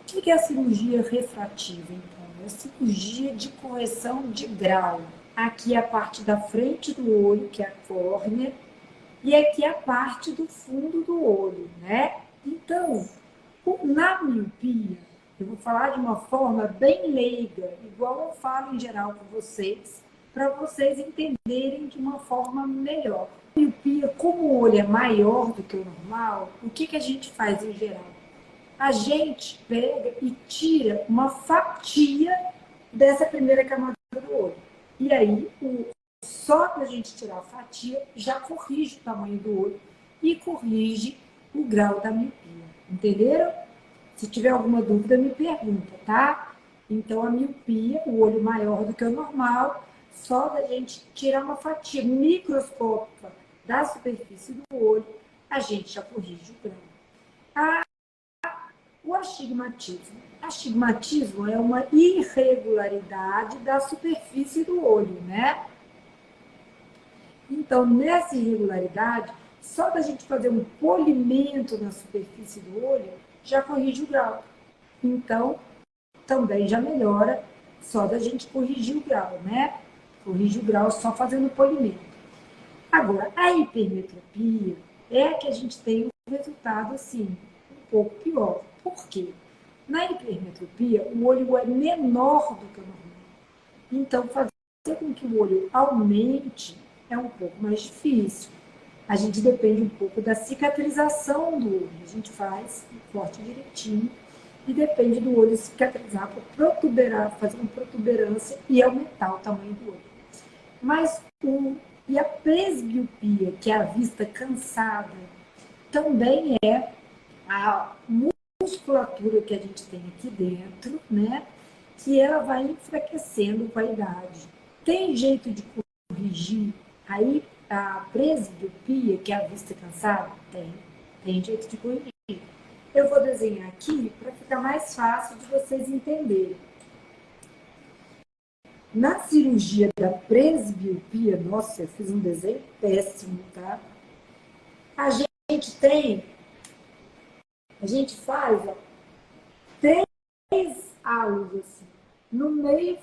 O que é a cirurgia refrativa, então? É a cirurgia de correção de grau. Aqui é a parte da frente do olho, que é a córnea, e aqui é a parte do fundo do olho, né? Então, na miopia, eu vou falar de uma forma bem leiga, igual eu falo em geral com vocês, para vocês entenderem de uma forma melhor. A miopia, como o olho é maior do que o normal, o que a gente faz em geral? A gente pega e tira uma fatia dessa primeira camada do olho. E aí, só da gente tirar a fatia, já corrige o tamanho do olho e corrige o grau da miopia. Entenderam? Se tiver alguma dúvida, me pergunta, tá? Então, a miopia, o olho maior do que o normal, só da gente tirar uma fatia microscópica da superfície do olho, a gente já corrige o grau. O astigmatismo. Astigmatismo é uma irregularidade da superfície do olho, né? Então, nessa irregularidade, só da gente fazer um polimento na superfície do olho, já corrige o grau. Então, também já melhora só da gente corrigir o grau, né? Corrige o grau só fazendo polimento. Agora, a hipermetropia é que a gente tem um resultado, assim, um pouco pior. Por quê? Na hipermetropia, o olho é menor do que o normal. Então, fazer com que o olho aumente é um pouco mais difícil. A gente depende um pouco da cicatrização do olho. A gente faz um corte direitinho e depende do olho cicatrizar para protuberar, fazer uma protuberância e aumentar o tamanho do olho. Mas e a presbiopia, que é a vista cansada, também é a musculatura que a gente tem aqui dentro, né? Que ela vai enfraquecendo com a idade. Tem jeito de corrigir aí a presbiopia, que é a vista cansada? Tem jeito de corrigir. Eu vou desenhar aqui para ficar mais fácil de vocês entenderem. Na cirurgia da presbiopia, nossa, eu fiz um desenho péssimo, tá? A gente faz, ó, 3 halos assim. No meio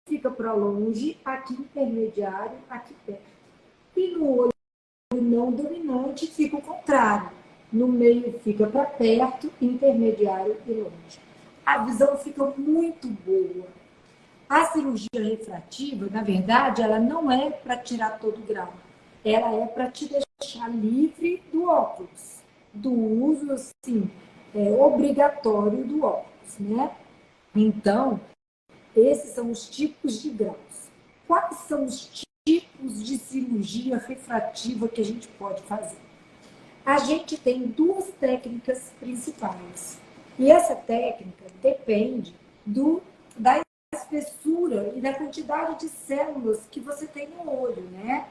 fica para longe, aqui intermediário, aqui perto. E no olho não dominante fica o contrário. No meio fica para perto, intermediário e longe. A visão fica muito boa. A cirurgia refrativa, na verdade, ela não é para tirar todo o grau. Ela é para te deixar livre do óculos, do uso, assim, obrigatório do óculos, né? Então, esses são os tipos de graus. Quais são os tipos de cirurgia refrativa que a gente pode fazer? A gente tem 2 técnicas principais. E essa técnica depende da espessura e da quantidade de células que você tem no olho, né?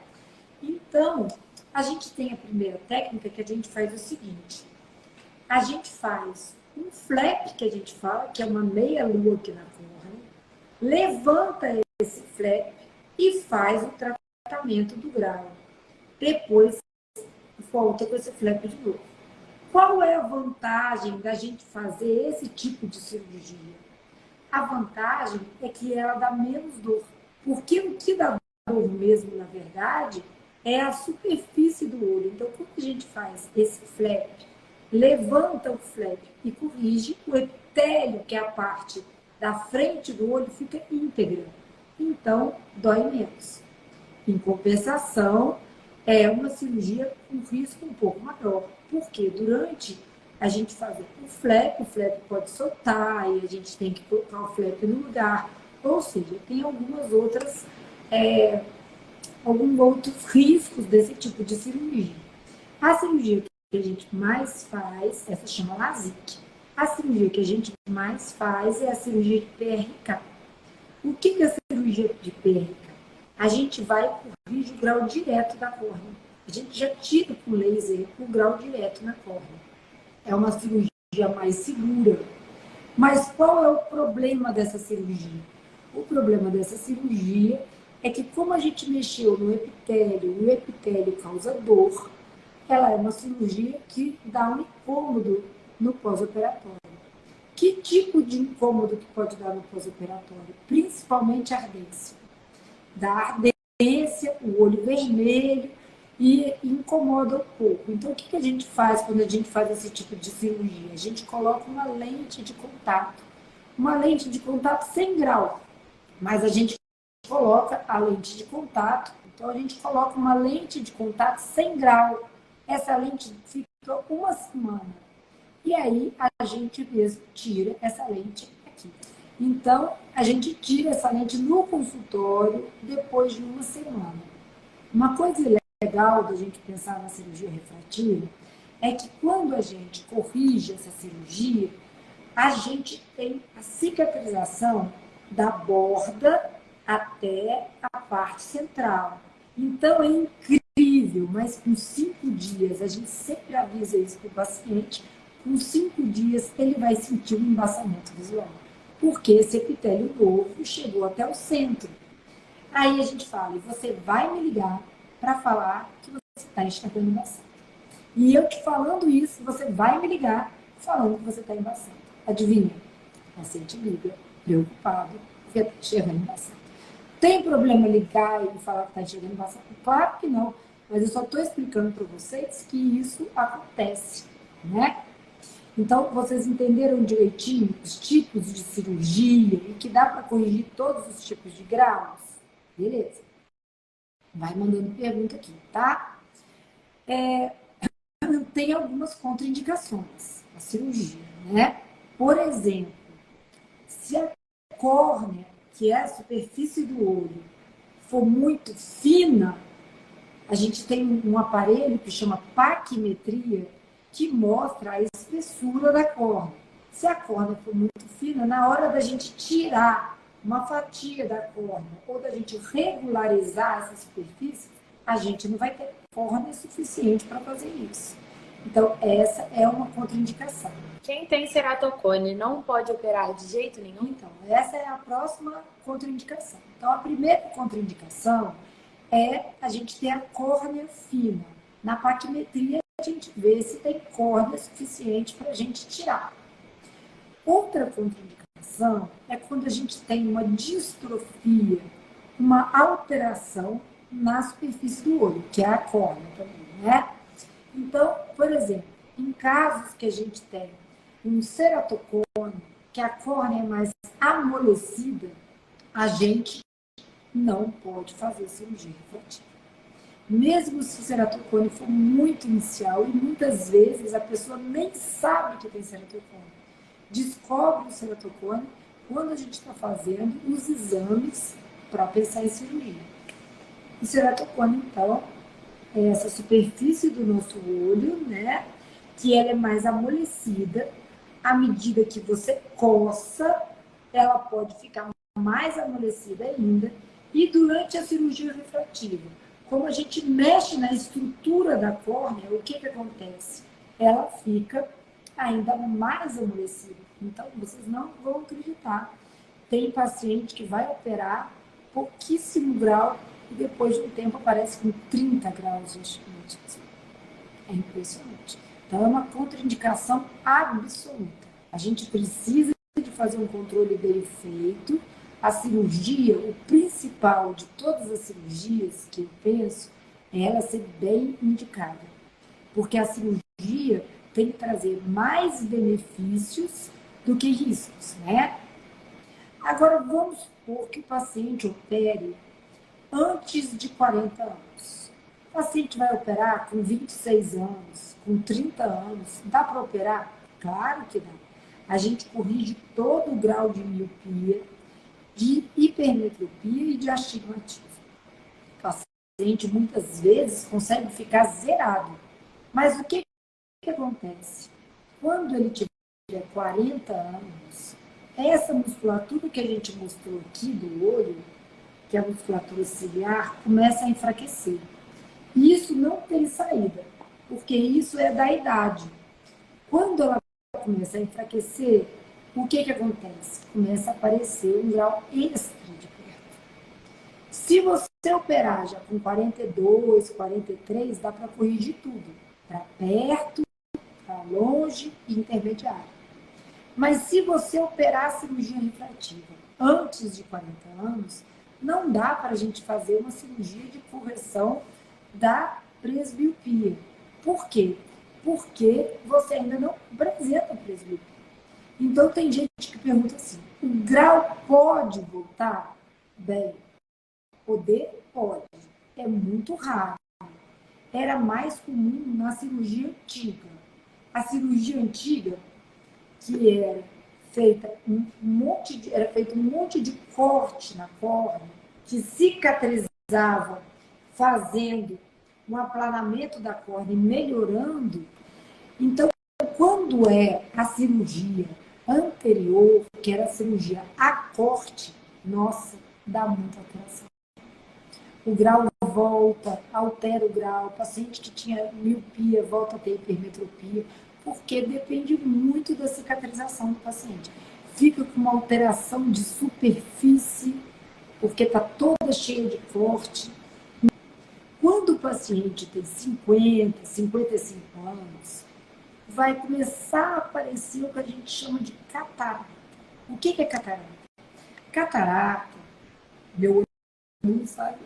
Então, a gente tem a primeira técnica que a gente faz o seguinte. A gente faz um flap, que a gente fala, que é uma meia-lua aqui na córnea, levanta esse flap e faz o tratamento do grau. Depois, volta com esse flap de novo. Qual é a vantagem da gente fazer esse tipo de cirurgia? A vantagem é que ela dá menos dor. Porque o que dá dor mesmo, na verdade, é a superfície do olho. Então, quando a gente faz esse flap, levanta o flap e corrige, o epitélio, que é a parte da frente do olho, fica íntegra. Então, dói menos. Em compensação, é uma cirurgia com risco um pouco maior. Porque durante a gente fazer o flap pode soltar e a gente tem que colocar o flap no lugar. Ou seja, tem alguns outros riscos desse tipo de cirurgia. A cirurgia que a gente mais faz, essa chama LASIK. A cirurgia que a gente mais faz é a cirurgia de PRK. O que é a cirurgia de PRK? A gente vai corrigir o grau direto da córnea. A gente já tira com laser o grau direto na córnea. É uma cirurgia mais segura. Mas qual é o problema dessa cirurgia? O problema dessa cirurgia é que, como a gente mexeu no epitélio, e o epitélio causa dor, ela é uma cirurgia que dá um incômodo no pós-operatório. Que tipo de incômodo que pode dar no pós-operatório? Principalmente a ardência. Da ardência, o olho vermelho, e incomoda um pouco. Então, o que a gente faz quando a gente faz esse tipo de cirurgia? A gente coloca uma lente de contato. Uma lente de contato 100 graus. Mas a gente coloca a lente de contato. Então, a gente coloca uma lente de contato 100 graus. Essa lente fica uma semana. E aí, a gente mesmo tira essa lente aqui. Então, a gente tira essa lente no consultório depois de uma semana. Uma coisa legal da gente pensar na cirurgia refrativa é que quando a gente corrige essa cirurgia, a gente tem a cicatrização da borda até a parte central. Então, é incrível, mas com 5 dias, a gente sempre avisa isso para o paciente, com 5 dias ele vai sentir um embaçamento visual, porque esse epitélio novo chegou até o centro. Aí a gente fala, e você vai me ligar para falar que você está enxergando embaçado. E eu te falando isso, você vai me ligar falando que você está embaçado. Adivinha? O paciente liga, preocupado, porque está enxergando embaçado. Tem problema ligar e falar que está enxergando embaçado? Claro que não, mas eu só estou explicando para vocês que isso acontece, né? Então, vocês entenderam direitinho os tipos de cirurgia e que dá para corrigir todos os tipos de graus? Beleza. Vai mandando pergunta aqui, tá? Tem algumas contraindicações à cirurgia, né? Por exemplo, se a córnea, que é a superfície do olho, for muito fina, a gente tem um aparelho que chama paquimetria, que mostra a espessura da córnea. Se a córnea for muito fina, na hora da gente tirar uma fatia da córnea ou da gente regularizar essa superfície, a gente não vai ter córnea suficiente para fazer isso. Então, essa é uma contraindicação. Quem tem ceratocone não pode operar de jeito nenhum? Então, essa é a próxima contraindicação. Então, a primeira contraindicação é a gente ter a córnea fina. Na paquimetria, a gente vê se tem córnea suficiente para a gente tirar. Outra contraindicação é quando a gente tem uma distrofia, uma alteração na superfície do olho, que é a córnea também, né? Então, por exemplo, em casos que a gente tem um ceratocone, que a córnea é mais amolecida, a gente não pode fazer cirurgia refrativa. Mesmo se o ceratocone for muito inicial, e muitas vezes a pessoa nem sabe que tem ceratocone. Descobre o ceratocone quando a gente está fazendo os exames para pensar em cirurgia. O ceratocone, então, é essa superfície do nosso olho, né? Que ela é mais amolecida. À medida que você coça, ela pode ficar mais amolecida ainda. E durante a cirurgia refrativa, como a gente mexe na estrutura da córnea, o que acontece? Ela fica ainda mais amolecida. Então, vocês não vão acreditar. Tem paciente que vai operar pouquíssimo grau e depois de um tempo aparece com 30 graus de astigmatismo. É impressionante. Então, é uma contraindicação absoluta. A gente precisa de fazer um controle bem feito. A cirurgia, o principal de todas as cirurgias que eu penso, é ela ser bem indicada. Porque a cirurgia tem que trazer mais benefícios do que riscos, né? Agora, vamos supor que o paciente opere antes de 40 anos. O paciente vai operar com 26 anos, com 30 anos. Dá para operar? Claro que dá. A gente corrige todo o grau de miopia, de hipermetropia e de astigmatismo. O paciente, muitas vezes, consegue ficar zerado. Mas o que acontece? Quando ele tiver 40 anos, essa musculatura que a gente mostrou aqui do olho, que é a musculatura ciliar, começa a enfraquecer. E isso não tem saída, porque isso é da idade. Quando ela começa a enfraquecer, o que acontece? Começa a aparecer um grau extra de perto. Se você operar já com 42, 43, dá para corrigir tudo. Para perto, para longe e intermediário. Mas se você operar a cirurgia refrativa antes de 40 anos, não dá para a gente fazer uma cirurgia de correção da presbiopia. Por quê? Porque você ainda não apresenta presbiopia. Então, tem gente que pergunta assim, o grau pode voltar? Bem, poder pode. É muito raro. Era mais comum na cirurgia antiga. A cirurgia antiga, que era feito um monte de corte na córnea, que cicatrizava, fazendo um aplanamento da córnea e melhorando. Então, quando é a cirurgia anterior, que era a cirurgia a corte, nossa, dá muita alteração. O grau volta, altera o grau, o paciente que tinha miopia volta a ter hipermetropia, porque depende muito da cicatrização do paciente. Fica com uma alteração de superfície, porque está toda cheia de corte. Quando o paciente tem 50, 55 anos, vai começar a aparecer o que a gente chama de catarata. O que é catarata? Catarata, meu olho não sabe.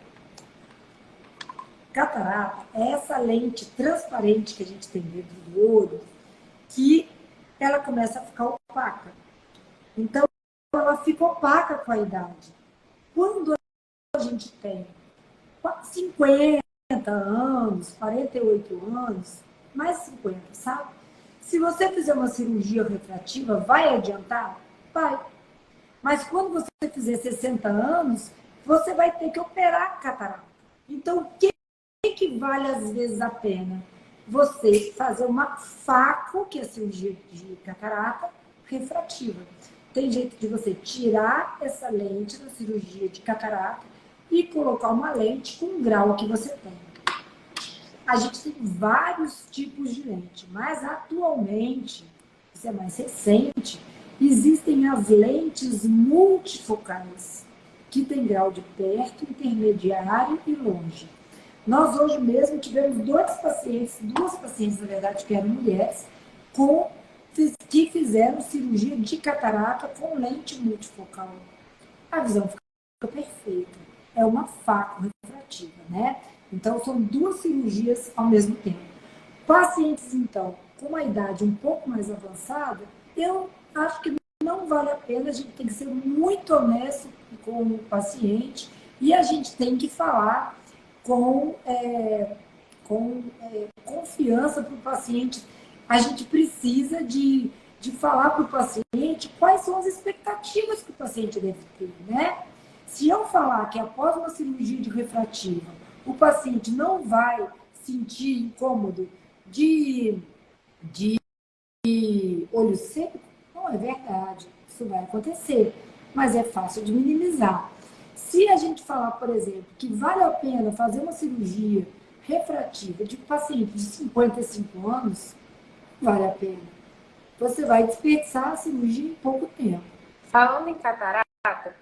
Catarata é essa lente transparente que a gente tem dentro do olho, que ela começa a ficar opaca. Então, ela fica opaca com a idade. Quando a gente tem 50 anos, 48 anos, mais 50, sabe? Se você fizer uma cirurgia refrativa, vai adiantar? Vai. Mas quando você fizer 60 anos, você vai ter que operar a catarata. Então, o que vale às vezes a pena? Você fazer uma FACO, que é a cirurgia de catarata, refrativa. Tem jeito de você tirar essa lente da cirurgia de catarata e colocar uma lente com o grau que você tem. A gente tem vários tipos de lente, mas atualmente, isso é mais recente, existem as lentes multifocais, que tem grau de perto, intermediário e longe. Nós hoje mesmo tivemos duas pacientes, na verdade, que eram mulheres, que fizeram cirurgia de catarata com lente multifocal. A visão fica perfeita. É uma FACO refrativa, né? Então, são duas cirurgias ao mesmo tempo. Pacientes, então, com uma idade um pouco mais avançada, eu acho que não vale a pena, a gente tem que ser muito honesto com o paciente e a gente tem que falar com confiança para o paciente. A gente precisa de falar para o paciente quais são as expectativas que o paciente deve ter, né? Se eu falar que após uma cirurgia de refrativa, o paciente não vai sentir incômodo de olho seco, não é verdade. Isso vai acontecer, mas é fácil de minimizar. Se a gente falar, por exemplo, que vale a pena fazer uma cirurgia refrativa de paciente de 55 anos, vale a pena. Você vai desperdiçar a cirurgia em pouco tempo. Falando em catarata,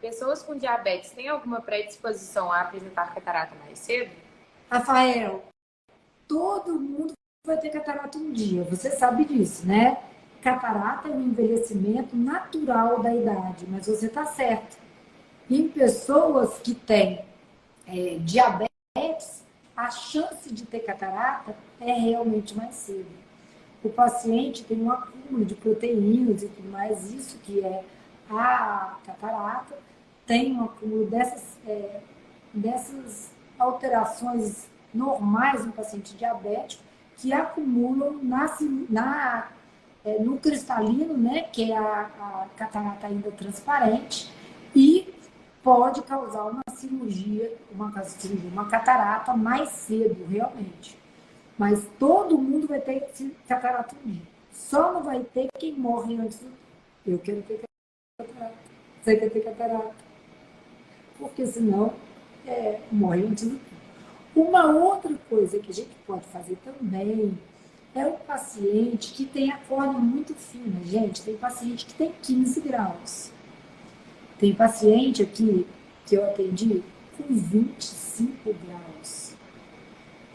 pessoas com diabetes têm alguma predisposição a apresentar catarata mais cedo? Rafael, todo mundo vai ter catarata um dia, você sabe disso, né? Catarata é um envelhecimento natural da idade, mas você está certo. Em pessoas que têm diabetes, a chance de ter catarata é realmente mais cedo. O paciente tem um acúmulo de proteínas e tudo mais, isso que é a catarata, tem um acúmulo dessas alterações normais no paciente diabético, que acumulam no cristalino, né, que é a catarata ainda transparente, e pode causar uma catarata mais cedo, realmente. Mas todo mundo vai ter catarata um dia. Só não vai ter quem morre antes do tempo. Eu quero ter catarata. Você quer ter catarata? Porque senão morre antes do tempo. Uma outra coisa que a gente pode fazer também é o paciente que tem a córnea muito fina. Gente, tem paciente que tem 15 graus. Tem paciente aqui que eu atendi com 25 graus.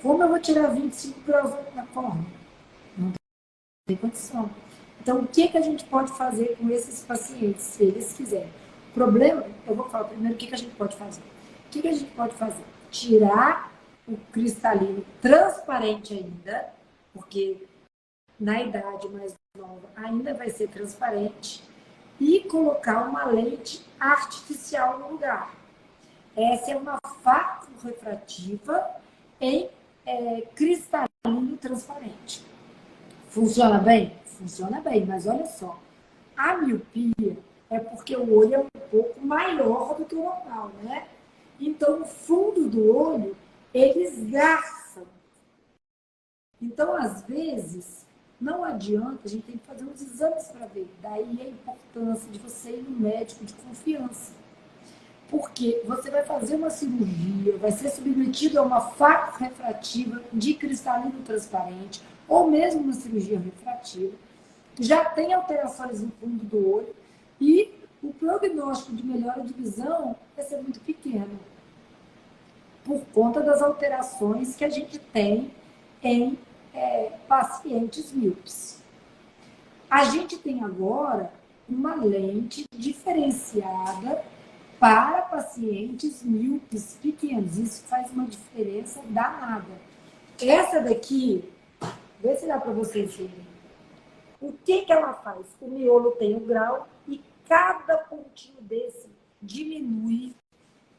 Como eu vou tirar 25 graus na córnea? Não tem condição. Então, o que a gente pode fazer com esses pacientes, se eles quiserem? O problema, eu vou falar primeiro o que a gente pode fazer. O que a gente pode fazer? Tirar o cristalino transparente ainda, porque na idade mais nova ainda vai ser transparente, e colocar uma lente artificial no lugar. Essa é uma refrativa em cristalino transparente. Funciona bem? Funciona bem, mas olha só. A miopia é porque o olho é um pouco maior do que o normal, né? Então, o fundo do olho, ele esgarça. Então, às vezes, não adianta, a gente tem que fazer uns exames para ver. Daí a importância de você ir no médico de confiança. Porque você vai fazer uma cirurgia, vai ser submetido a uma faco refrativa de cristalino transparente, ou mesmo uma cirurgia refrativa, já tem alterações no fundo do olho e o prognóstico de melhora de visão vai ser muito pequeno, por conta das alterações que a gente tem em pacientes míopes. A gente tem agora uma lente diferenciada para pacientes míopes pequenos. Isso faz uma diferença danada. Essa daqui, vê se dá para vocês verem. O que ela faz? O miolo tem um grau e cada pontinho desse diminui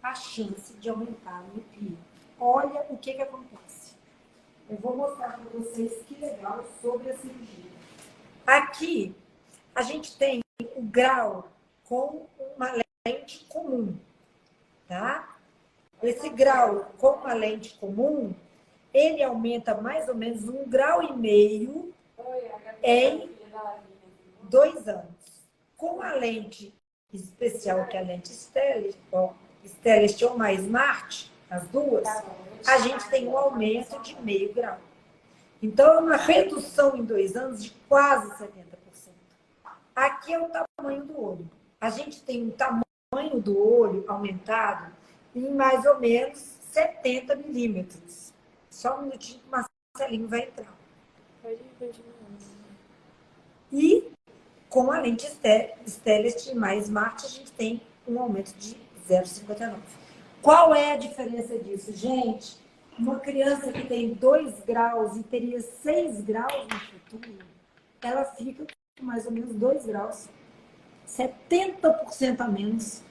a chance de aumentar a miopia. Olha o que acontece. Eu vou mostrar para vocês que legal sobre a cirurgia. Aqui, a gente tem o grau com uma lente comum, tá? Esse grau com uma lente comum, ele aumenta mais ou menos 1,5 grau em 2 anos. Com a lente especial, que é a lente Stellest ou mais Smart, as duas, a gente tem um aumento de 0,5 grau. Então, é uma redução em 2 anos de quase 70%. Aqui é o tamanho do olho. A gente tem um tamanho do olho aumentado em mais ou menos 70 milímetros. Só um minutinho que o Marcelinho vai entrar. Pode continuar. E com a lente Stellest mais Smart, a gente tem um aumento de 0,59. Qual é a diferença disso, gente? Uma criança que tem 2 graus e teria 6 graus no futuro, ela fica com mais ou menos 2 graus. 70% a menos